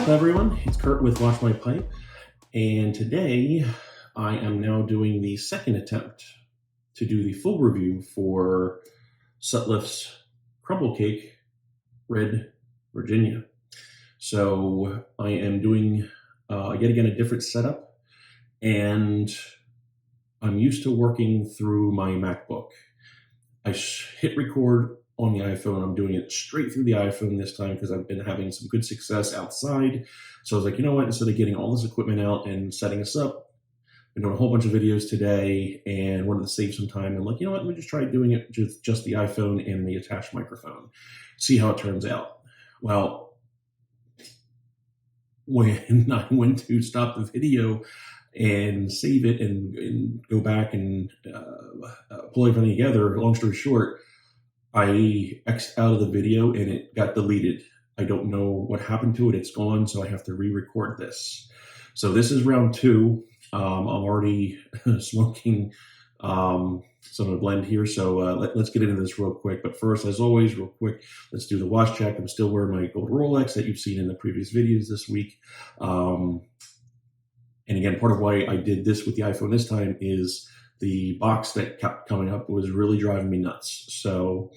Hello everyone, it's Kurt with Watch My Pipe, and today I am now doing the second attempt to do the full review for Sutliff's Crumble Cake Red Virginia. So I am doing yet again a different setup, and I'm used to working through my MacBook. I hit record on the iPhone. I'm doing it straight through the iPhone this time because I've been having some good success outside. So I was like, you know what, instead of getting all this equipment out and setting us up, I've been doing a whole bunch of videos today and wanted to save some time. And like, you know what, let me just try doing it just the iPhone and the attached microphone. See how it turns out. Well, when I went to stop the video and save it and go back and pull everything together, long story short, I X'd out of the video and it got deleted. I don't know what happened to it. It's gone, so I have to re-record this. So this is round two. I'm already smoking some of the blend here, so let's get into this real quick. But first, as always, real quick, let's do the watch check. I'm still wearing my gold Rolex that you've seen in the previous videos this week. And again, part of why I did this with the iPhone this time is the box that kept coming up was really driving me nuts. So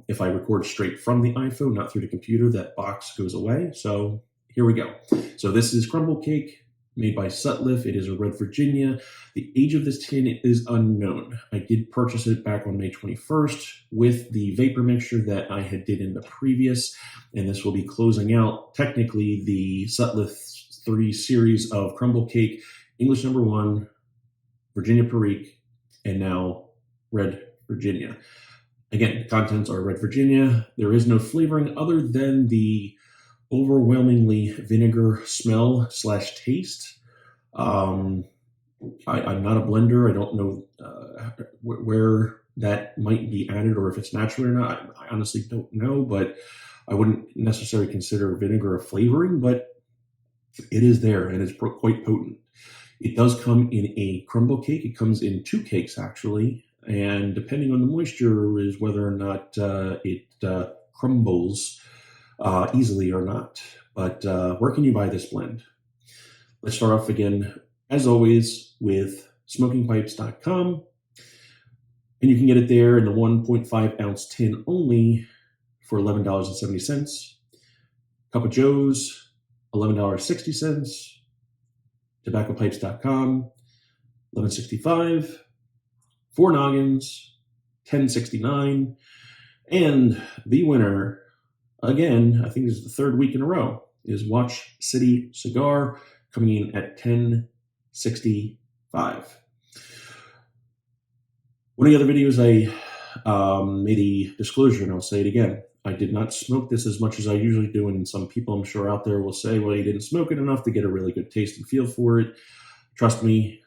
if I record straight from the iPhone, not through the computer, that box goes away. So here we go. So this is Crumble Cake made by Sutliff. It is a Red Virginia. The age of this tin is unknown. I did purchase it back on May 21st with the vapor mixture that I had did in the previous, and this will be closing out technically the Sutliff 3 series of Crumble Cake, English number 1, Virginia Perique, and now Red Virginia. Again, the contents are Red Virginia. There is no flavoring other than the overwhelmingly vinegar smell / taste. I'm not a blender. I don't know where that might be added or if it's natural or not. I honestly don't know, but I wouldn't necessarily consider vinegar a flavoring, but it is there and it's quite potent. It does come in a crumble cake. It comes in 2 cakes, actually, and depending on the moisture is whether or not it crumbles easily or not. But where can you buy this blend? Let's start off again, as always, with smokingpipes.com, and you can get it there in the 1.5 ounce tin only for $11.70. Cup of Joe's, $11.60. tobaccopipes.com, $11.65, 4 noggins, $10.69, and the winner, again, I think this is the 3rd week in a row, is Watch City Cigar, coming in at $10.65. One of the other videos I made a disclosure, and I'll say it again. I did not smoke this as much as I usually do, and some people I'm sure out there will say, well, you didn't smoke it enough to get a really good taste and feel for it. Trust me,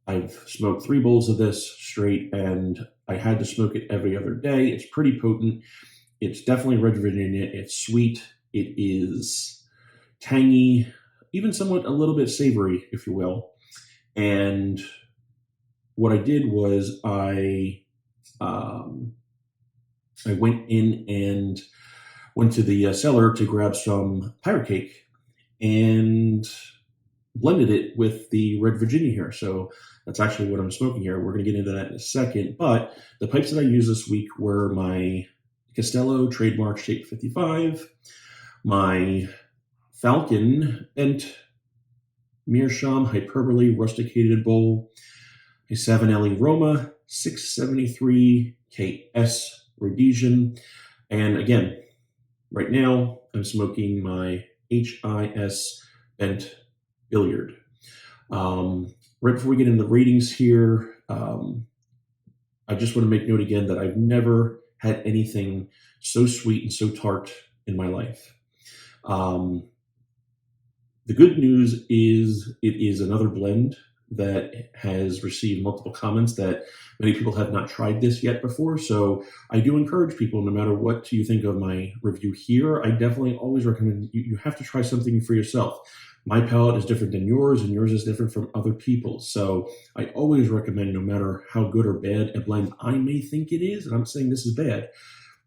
I've smoked 3 bowls of this straight, and I had to smoke it every other day. It's pretty potent. It's definitely Red Virginia. It's sweet. It is tangy, even somewhat a little bit savory, if you will. And what I did was I went in and went to the cellar to grab some pirate cake and blended it with the Red Virginia here. So that's actually what I'm smoking here. We're going to get into that in a second. But the pipes that I used this week were my Castello Trademark Shape 55, my Falcon Bent Meerschaum Hyperbole Rusticated Bowl, a Savinelli Roma 673 KS Rhodesian, and again, right now I'm smoking my HIS Bent Billiard. Right before we get into the ratings here, I just want to make note again that I've never had anything so sweet and so tart in my life. The good news is it is another blend that has received multiple comments that many people have not tried this yet before. So I do encourage people, no matter what you think of my review here, I definitely always recommend you have to try something for yourself. My palate is different than yours, and yours is different from other people's. So I always recommend, no matter how good or bad a blend I may think it is, and I'm not saying this is bad,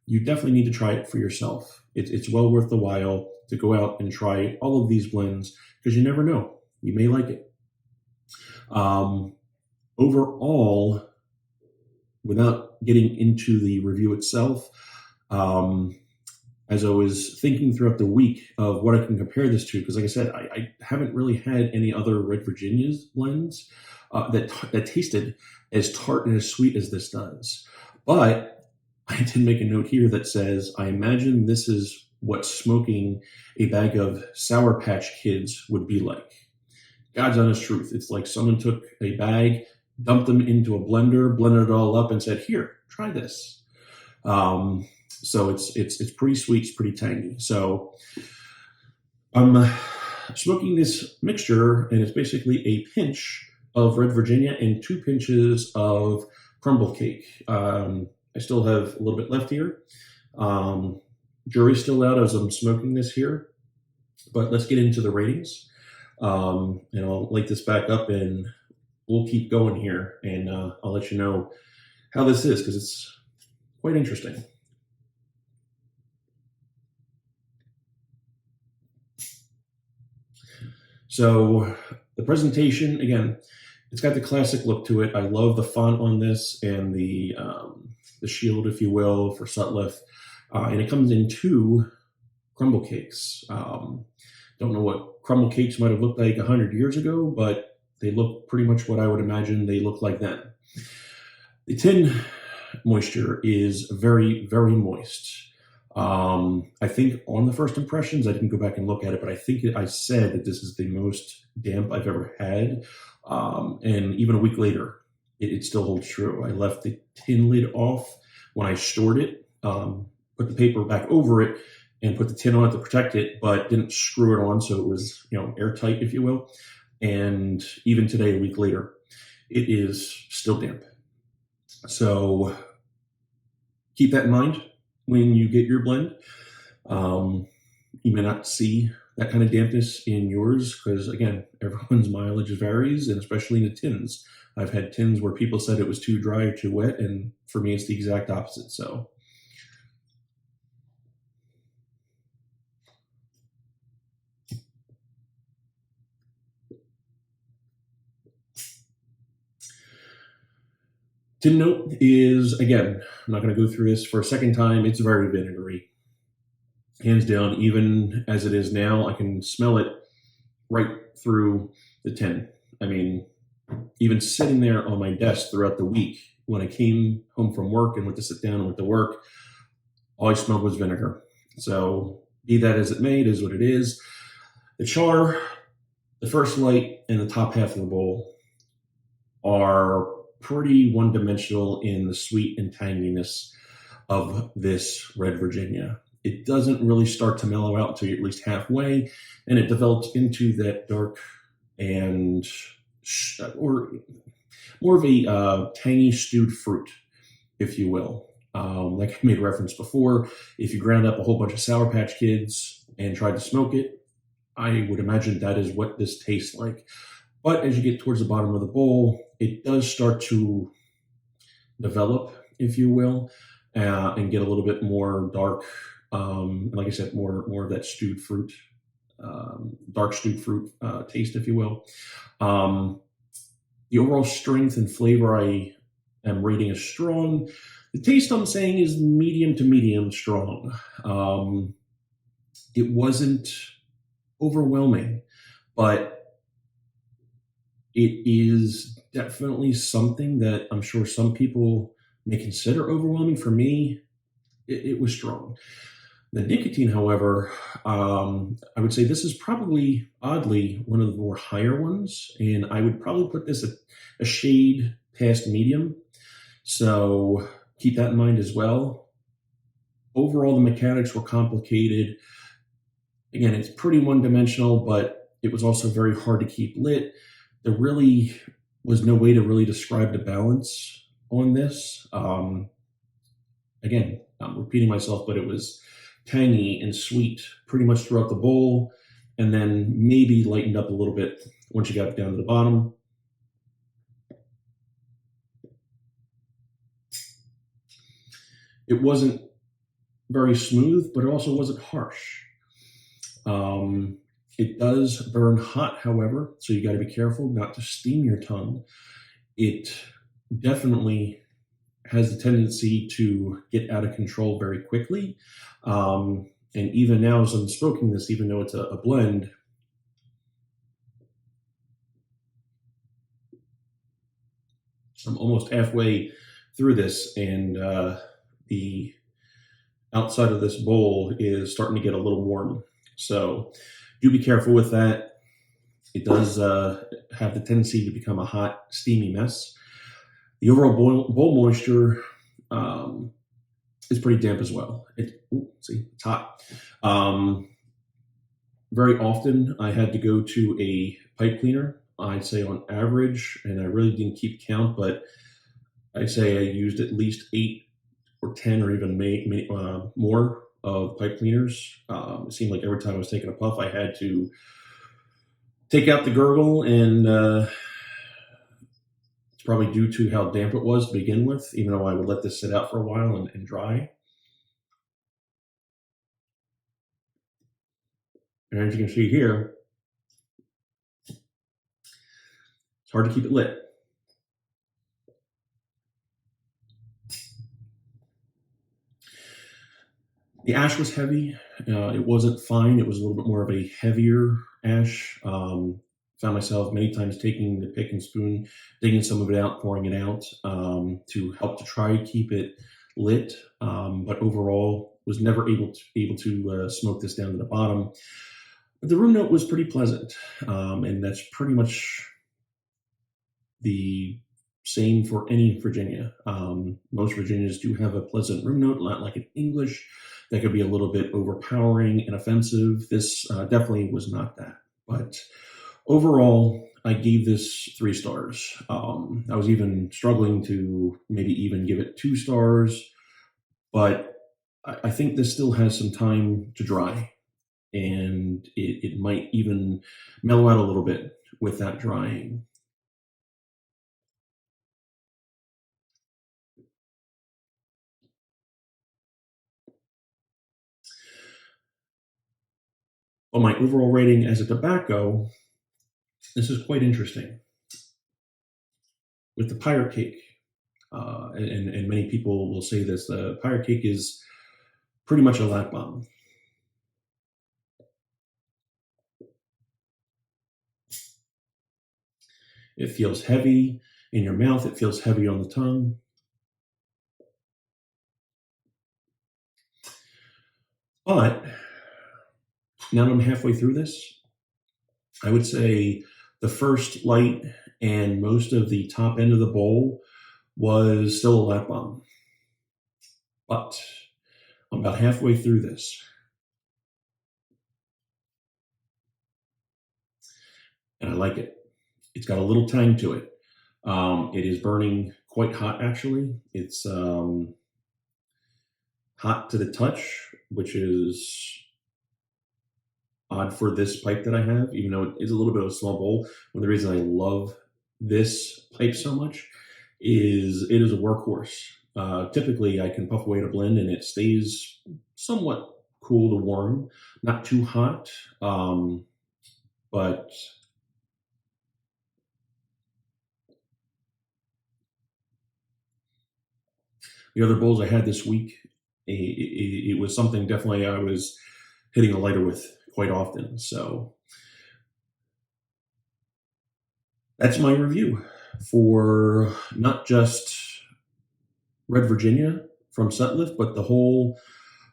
you definitely need to try it for yourself. It's well worth the while to go out and try all of these blends because you never know. You may like it. Overall, without getting into the review itself, as I was thinking throughout the week of what I can compare this to, because like I said, I haven't really had any other Red Virginia's blends that tasted as tart and as sweet as this does. But I did make a note here that says, I imagine this is what smoking a bag of Sour Patch Kids would be like. God's honest truth. It's like someone took a bag, dumped them into a blender, blended it all up, and said, "Here, try this." So it's pretty sweet, it's pretty tangy. So I'm smoking this mixture, and it's basically a pinch of Red Virginia and 2 pinches of Crumble Cake. I still have a little bit left here. Jury's still out as I'm smoking this here, but let's get into the ratings. And I'll link this back up, and we'll keep going here, and I'll let you know how this is because it's quite interesting. So the presentation, again, it's got the classic look to it. I love the font on this and the shield, if you will, for Sutliff. And it comes in 2 crumble cakes. Don't know what crumble cakes might have looked like 100 years ago, but they look pretty much what I would imagine they look like then. The tin moisture is very, very moist. I think on the first impressions, I didn't go back and look at it, but I think I said that this is the most damp I've ever had. And even a week later, it still holds true. I left the tin lid off when I stored it, put the paper back over it, and put the tin on it to protect it, but didn't screw it on, so it was, airtight, if you will. And even today, a week later, it is still damp. So keep that in mind when you get your blend. You may not see that kind of dampness in yours because, again, everyone's mileage varies, and especially in the tins. I've had tins where people said it was too dry or too wet, and for me, it's the exact opposite. So tin note is, again, I'm not going to go through this for a second time. It's very vinegary. Hands down, even as it is now, I can smell it right through the tin. I mean, even sitting there on my desk throughout the week, when I came home from work and went to sit down and went to work, all I smelled was vinegar. So be that as it may, it is what it is. The char, the first light, and the top half of the bowl are pretty one-dimensional in the sweet and tanginess of this Red Virginia. It doesn't really start to mellow out until you're at least halfway, and it develops into that dark and or more of a tangy stewed fruit, if you will. Like I made reference before, if you ground up a whole bunch of Sour Patch Kids and tried to smoke it, I would imagine that is what this tastes like. But as you get towards the bottom of the bowl, it does start to develop, if you will, and get a little bit more dark. Like I said, more of that stewed fruit, dark stewed fruit taste, if you will. The overall strength and flavor I am rating as strong. The taste I'm saying is medium to medium strong. It wasn't overwhelming, but it is definitely something that I'm sure some people may consider overwhelming. For me, it was strong. The nicotine, however, I would say this is probably, oddly, one of the more higher ones, and I would probably put this a shade past medium. So keep that in mind as well. Overall, the mechanics were complicated. Again, it's pretty one-dimensional, but it was also very hard to keep lit. There really was no way to really describe the balance on this. Again, I'm repeating myself, but it was tangy and sweet pretty much throughout the bowl, and then maybe lightened up a little bit once you got down to the bottom. It wasn't very smooth, but it also wasn't harsh. It does burn hot, however, so you got to be careful not to steam your tongue. It definitely has the tendency to get out of control very quickly. And even now, as I'm smoking this, even though it's a blend, I'm almost halfway through this, and the outside of this bowl is starting to get a little warm. So do be careful with that. It does have the tendency to become a hot, steamy mess. The overall bowl moisture is pretty damp as well. See, it's hot. Very often I had to go to a pipe cleaner. I'd say on average, and I really didn't keep count, but I'd say I used at least 8 or 10 or even more of pipe cleaners. It seemed like every time I was taking a puff, I had to take out the gurgle, and it's probably due to how damp it was to begin with, even though I would let this sit out for a while and dry. And as you can see here, it's hard to keep it lit. The ash was heavy. It wasn't fine. It was a little bit more of a heavier ash. Found myself many times taking the pick and spoon, digging some of it out, pouring it out to help to try to keep it lit. But overall, was never able to smoke this down to the bottom. But the room note was pretty pleasant, and that's pretty much the same for any Virginia. Most Virginias do have a pleasant room note, not like in English. That could be a little bit overpowering and offensive. This definitely was not that. But overall, I gave this 3 stars. I was even struggling to maybe even give it 2 stars, but I think this still has some time to dry, and it might even mellow out a little bit with that drying. Well, my overall rating as a tobacco, this is quite interesting. With the Pirate Cake, and many people will say this, the Pirate Cake is pretty much a lap bomb. It feels heavy in your mouth. It feels heavy on the tongue. But now that I'm halfway through this, I would say the first light and most of the top end of the bowl was still a lap bomb. But I'm about halfway through this, and I like it. It's got a little tang to it. It is burning quite hot, actually. It's hot to the touch, which is odd for this pipe that I have, even though it is a little bit of a small bowl. One of the reasons I love this pipe so much is it is a workhorse. Typically, I can puff away at a blend and it stays somewhat cool to warm, not too hot, but the other bowls I had this week, it was something definitely I was hitting a lighter with quite often. So that's my review for not just Red Virginia from Sutliff, but the whole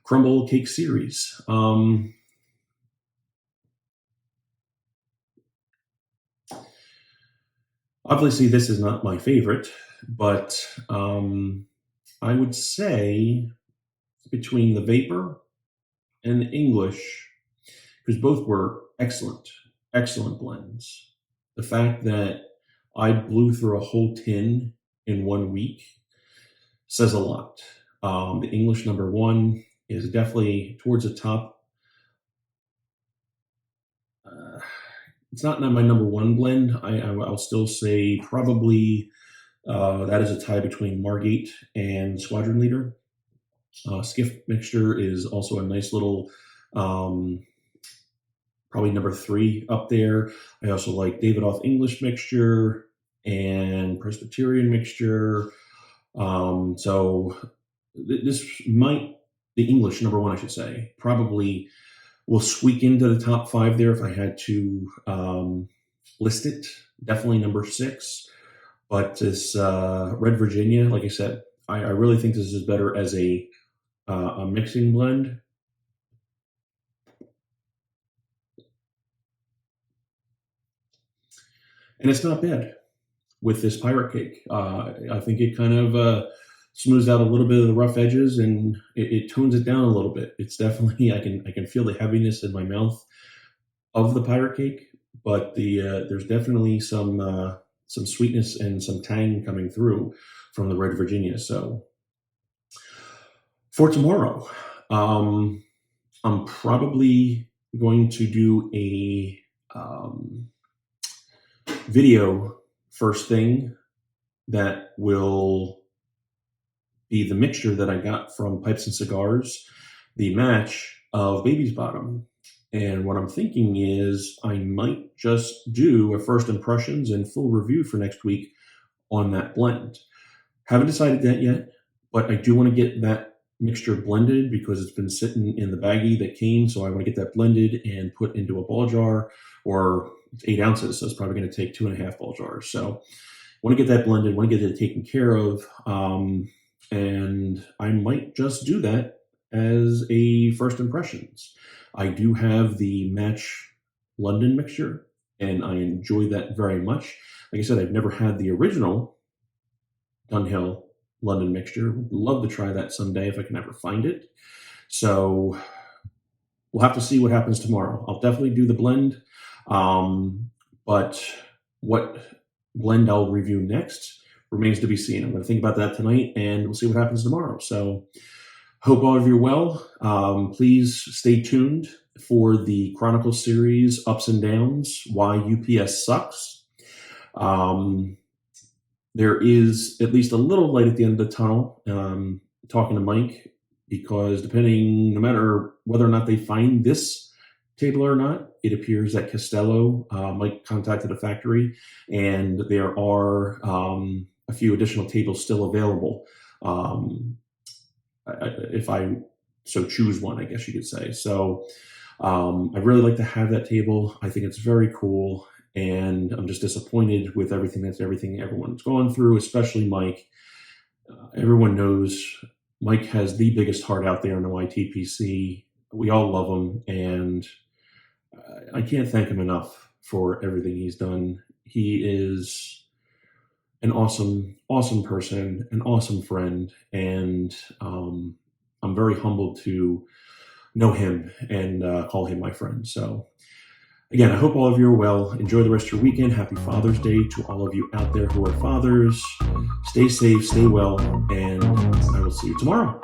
Crumble Cake series. Obviously, this is not my favorite, but I would say between the Vapor and the English, because both were excellent, excellent blends. The fact that I blew through a whole tin in 1 week says a lot. The English #1 is definitely towards the top. It's not my #1 blend. I'll still say probably that is a tie between Margate and Squadron Leader. Skiff mixture is also a nice little, probably number 3 up there. I also like Davidoff English mixture and Presbyterian mixture. So this might, the English number 1, I should say, probably will squeak into the top 5 there if I had to list it. Definitely number 6. But this Red Virginia, like I said, I really think this is better as a mixing blend. And it's not bad with this Pirate Cake. I think it kind of smooths out a little bit of the rough edges, and it tones it down a little bit. It's definitely, I can feel the heaviness in my mouth of the Pirate Cake, but there's definitely some sweetness and some tang coming through from the Red Virginia. So for tomorrow, I'm probably going to do a video first thing that will be the mixture that I got from Pipes and Cigars, the match of Baby's Bottom. And what I'm thinking is I might just do a first impressions and full review for next week on that blend. Haven't decided that yet, but I do want to get that mixture blended because it's been sitting in the baggie that came. So I want to get that blended and put into a ball jar, or it's 8 ounces. So it's probably going to take 2.5 ball jars. So I want to get that blended, want to get it taken care of. And I might just do that as a first impressions. I do have the Match London mixture, and I enjoy that very much. Like I said, I've never had the original Dunhill London mixture. Would love to try that someday if I can ever find it. So we'll have to see what happens tomorrow. I'll definitely do the blend, but what blend I'll review next remains to be seen. I'm going to think about that tonight, and we'll see what happens tomorrow. So hope all of you are well. Please stay tuned for the Chronicle series, Ups and Downs, Why UPS Sucks. There is at least a little light at the end of the tunnel, talking to Mike, because no matter whether or not they find this table or not, it appears that Costello, Mike contacted the factory, and there are a few additional tables still available. If I so choose one, I guess you could say. So I'd really like to have that table. I think it's very cool, and I'm just disappointed with everything everyone's gone through, especially Mike. Everyone knows Mike has the biggest heart out there in the YTPC. We all love him, and I can't thank him enough for everything he's done. He is an awesome, awesome person, an awesome friend, and I'm very humbled to know him and call him my friend. So again, I hope all of you are well. Enjoy the rest of your weekend. Happy Father's Day to all of you out there who are fathers. Stay safe, stay well, and I will see you tomorrow.